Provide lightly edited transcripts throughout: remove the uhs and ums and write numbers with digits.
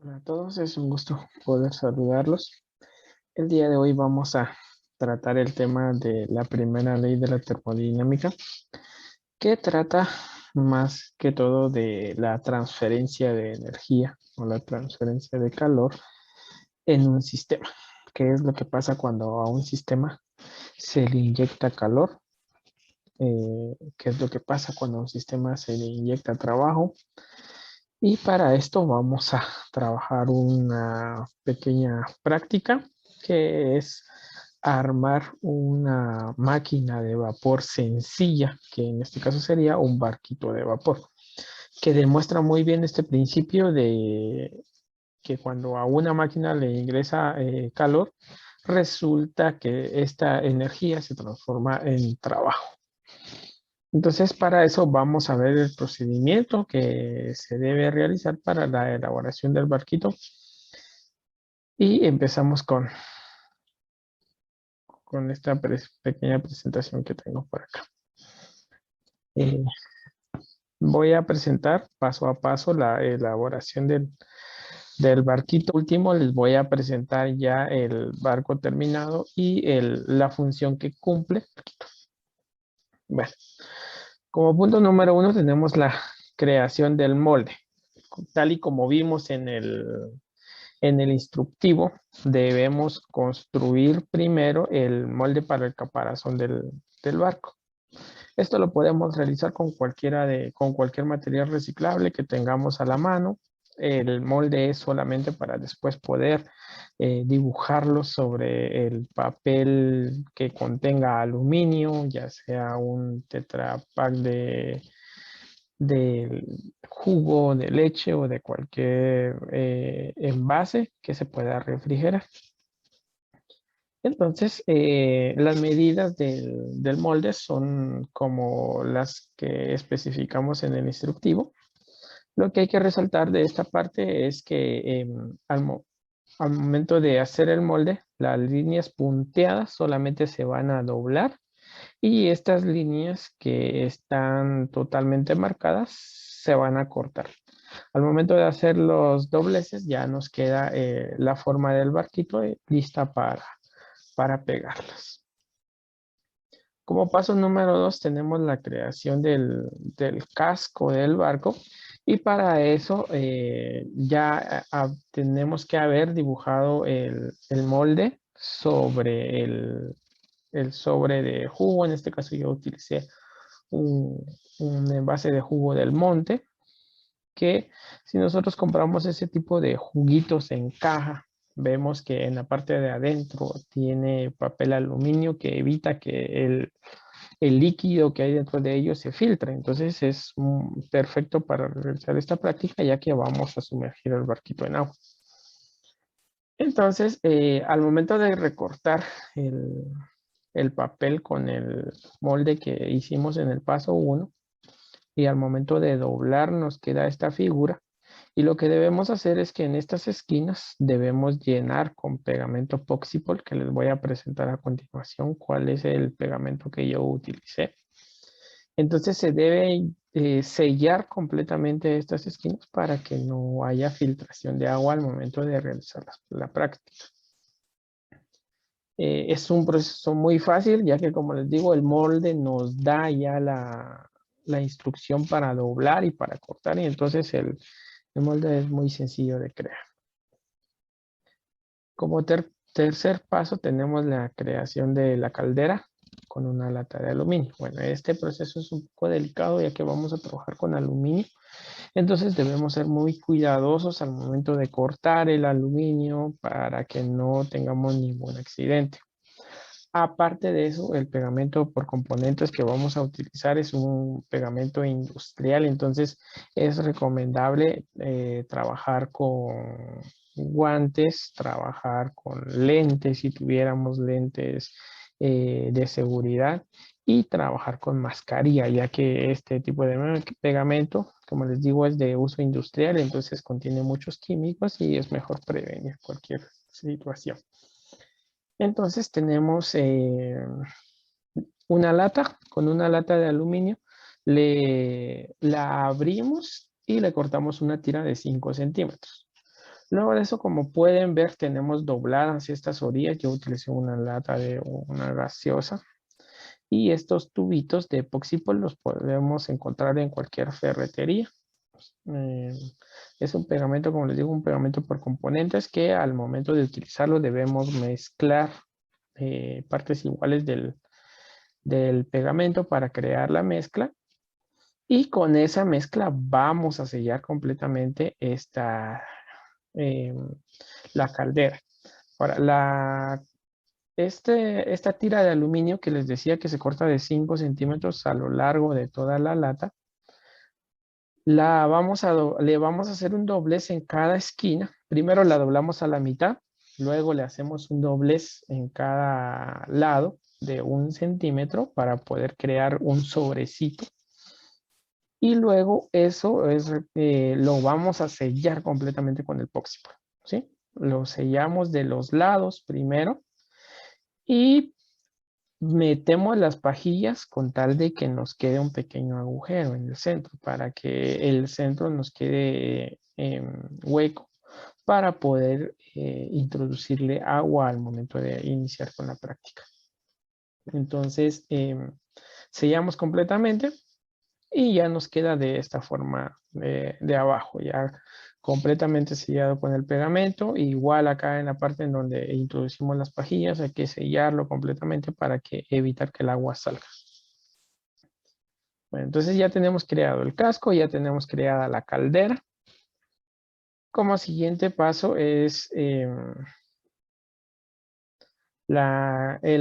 Hola a todos, es un gusto poder saludarlos. El día de hoy vamos a tratar el tema de la primera ley de la termodinámica, que trata más que todo de la transferencia de energía o la transferencia de calor en un sistema. ¿Qué es lo que pasa cuando a un sistema se le inyecta calor? ¿Qué es lo que pasa cuando a un sistema se le inyecta trabajo? Y para esto vamos a trabajar una pequeña práctica que es armar una máquina de vapor sencilla, que en este caso sería un barquito de vapor, que demuestra muy bien este principio de que cuando a una máquina le ingresa calor, resulta que esta energía se transforma en trabajo. Entonces, para eso vamos a ver el procedimiento que se debe realizar para la elaboración del barquito. Y empezamos con esta pequeña presentación que tengo por acá. Eh, Voy a presentar paso a paso la elaboración del barquito. Último, les voy a presentar ya el barco terminado y la función que cumple. Bueno, como punto número uno tenemos la creación del molde. Tal y como vimos en el instructivo, debemos construir primero el molde para el caparazón del barco. Esto lo podemos realizar con cualquier material reciclable que tengamos a la mano. El molde es solamente para después poder dibujarlo sobre el papel que contenga aluminio, ya sea un Tetra Pak de jugo de leche o de cualquier envase que se pueda refrigerar. Entonces, las medidas del molde son como las que especificamos en el instructivo. Lo que hay que resaltar de esta parte es que al momento de hacer el molde, las líneas punteadas solamente se van a doblar y estas líneas que están totalmente marcadas se van a cortar. Al momento de hacer los dobleces ya nos queda la forma del barquito lista para pegarlas. Como paso número 2 tenemos la creación del casco del barco y para eso ya tenemos que haber dibujado el molde sobre el sobre de jugo. En este caso yo utilicé un envase de jugo del monte, que si nosotros compramos ese tipo de juguitos en caja, vemos que en la parte de adentro tiene papel aluminio que evita que el líquido que hay dentro de ellos se filtre. Entonces es perfecto para realizar esta práctica, ya que vamos a sumergir el barquito en agua. Entonces, al momento de recortar el papel con el molde que hicimos en el paso 1, y al momento de doblar nos queda esta figura. Y lo que debemos hacer es que en estas esquinas debemos llenar con pegamento Poxipol, que les voy a presentar a continuación cuál es el pegamento que yo utilicé. Entonces se debe sellar completamente estas esquinas para que no haya filtración de agua al momento de realizar la práctica. Es un proceso muy fácil, ya que como les digo, el molde nos da ya la instrucción para doblar y para cortar, y entonces el molde es muy sencillo de crear. Como tercer paso tenemos la creación de la caldera con una lata de aluminio. Bueno, este proceso es un poco delicado ya que vamos a trabajar con aluminio. Entonces debemos ser muy cuidadosos al momento de cortar el aluminio para que no tengamos ningún accidente. Aparte de eso, el pegamento por componentes que vamos a utilizar es un pegamento industrial, entonces es recomendable trabajar con guantes, trabajar con lentes si tuviéramos lentes de seguridad, y trabajar con mascarilla, ya que este tipo de pegamento, como les digo, es de uso industrial, entonces contiene muchos químicos y es mejor prevenir cualquier situación. Entonces tenemos una lata, con una lata de aluminio, la abrimos y le cortamos una tira de 5 centímetros. Luego de eso, como pueden ver, tenemos dobladas estas orillas. Yo utilicé una lata de una gaseosa. Y estos tubitos de Epoxipol los podemos encontrar en cualquier ferretería. Eh, es un pegamento, como les digo, un pegamento por componentes que al momento de utilizarlo debemos mezclar partes iguales del pegamento para crear la mezcla. Y con esa mezcla vamos a sellar completamente la caldera. Ahora, esta tira de aluminio que les decía que se corta de 5 centímetros a lo largo de toda la lata, le vamos a hacer un doblez en cada esquina. Primero la doblamos a la mitad, luego le hacemos un doblez en cada lado de 1 centímetro para poder crear un sobrecito. Y luego lo vamos a sellar completamente con el Epoxipol, ¿sí? Lo sellamos de los lados primero y metemos las pajillas con tal de que nos quede un pequeño agujero en el centro para que el centro nos quede hueco para poder introducirle agua al momento de iniciar con la práctica. Entonces, sellamos completamente y ya nos queda de esta forma de abajo, ya completamente sellado con el pegamento. Igual acá en la parte en donde introducimos las pajillas hay que sellarlo completamente para evitar que el agua salga. Bueno, entonces ya tenemos creado el casco, ya tenemos creada la caldera. Como siguiente paso es el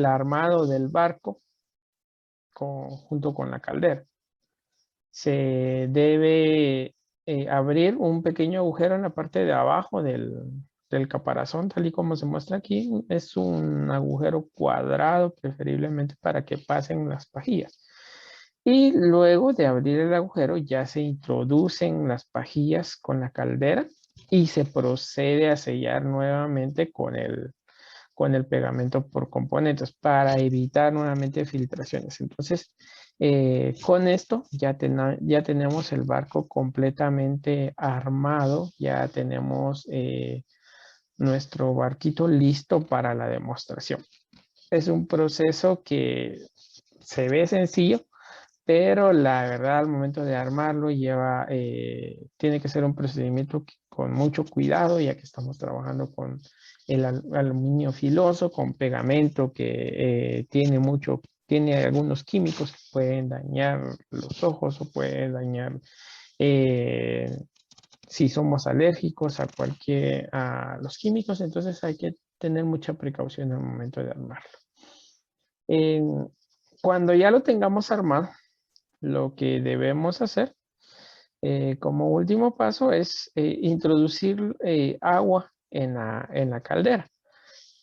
armado del barco junto con la caldera. Se debe abrir un pequeño agujero en la parte de abajo del caparazón, tal y como se muestra aquí. Es un agujero cuadrado, preferiblemente para que pasen las pajillas. Y luego de abrir el agujero ya se introducen las pajillas con la caldera y se procede a sellar nuevamente con el pegamento por componentes para evitar nuevamente filtraciones. Entonces, con esto ya tenemos el barco completamente armado, ya tenemos nuestro barquito listo para la demostración. Es un proceso que se ve sencillo, pero la verdad al momento de armarlo tiene que ser un procedimiento con mucho cuidado, ya que estamos trabajando con el aluminio filoso, con pegamento que tiene algunos químicos que pueden dañar los ojos o pueden dañar si somos alérgicos a los químicos, entonces hay que tener mucha precaución al momento de armarlo. Cuando ya lo tengamos armado, lo que debemos hacer como último paso es introducir agua en la caldera.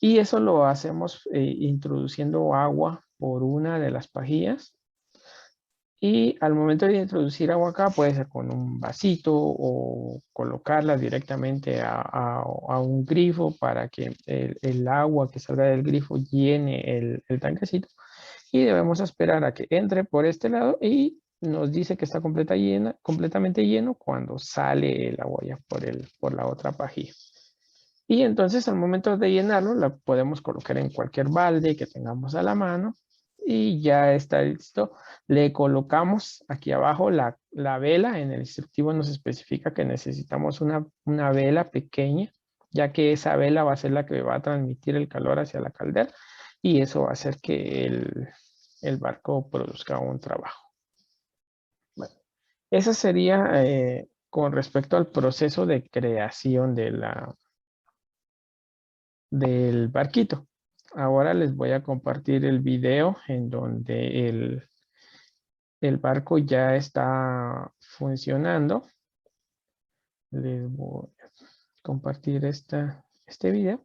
Y eso lo hacemos introduciendo agua por una de las pajillas. Y al momento de introducir agua acá, puede ser con un vasito o colocarla directamente a un grifo para que el agua que salga del grifo llene el tanquecito. Y debemos esperar a que entre por este lado y nos dice que está completamente lleno cuando sale el agua ya por la otra pajilla. Y entonces al momento de llenarlo, la podemos colocar en cualquier balde que tengamos a la mano y ya está listo. Le colocamos aquí abajo la vela. En el instructivo nos especifica que necesitamos una vela pequeña, ya que esa vela va a ser la que va a transmitir el calor hacia la caldera y eso va a hacer que el barco produzca un trabajo. Bueno, eso sería con respecto al proceso de creación del barquito. Ahora les voy a compartir el video en donde el barco ya está funcionando. Les voy a compartir este video.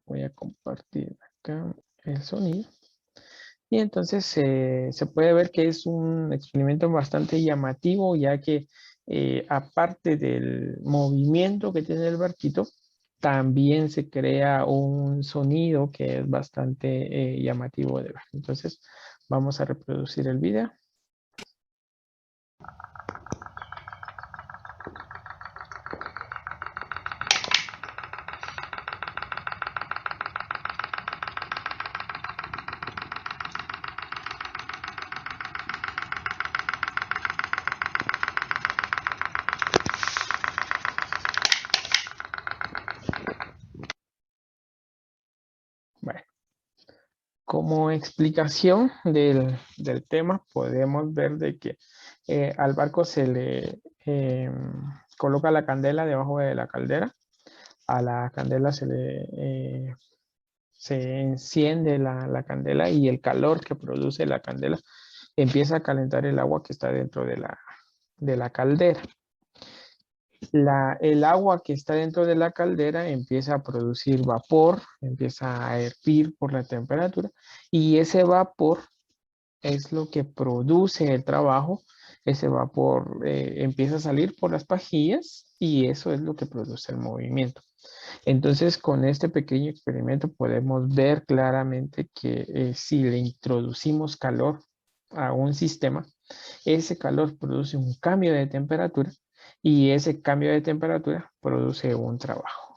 Voy a compartir acá el sonido. Y entonces se puede ver que es un experimento bastante llamativo, ya que aparte del movimiento que tiene el barquito, también se crea un sonido que es bastante llamativo de ver. Entonces vamos a reproducir el video. Como explicación del tema, podemos ver de que al barco se le coloca la candela debajo de la caldera. A la candela se enciende la candela y el calor que produce la candela empieza a calentar el agua que está dentro de la caldera. El agua que está dentro de la caldera empieza a producir vapor, empieza a hervir por la temperatura y ese vapor es lo que produce el trabajo. Ese vapor empieza a salir por las pajillas y eso es lo que produce el movimiento. Entonces, con este pequeño experimento podemos ver claramente que si le introducimos calor a un sistema, ese calor produce un cambio de temperatura y ese cambio de temperatura produce un trabajo.